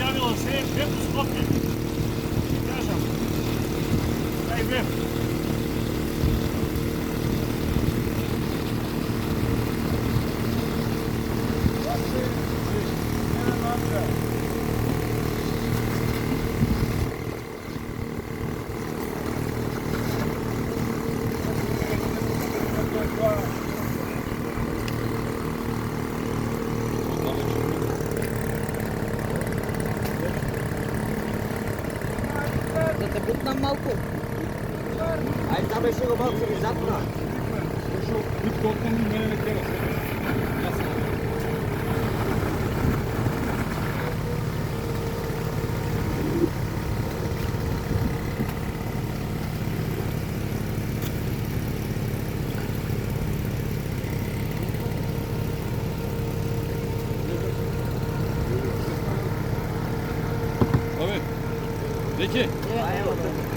javilo se, gdje tu Skopje? Kažem. Daj gdje? Tersebut na malku. Ay sampai sih gua bawa ke Zatna. Abi. Zeki. Evet.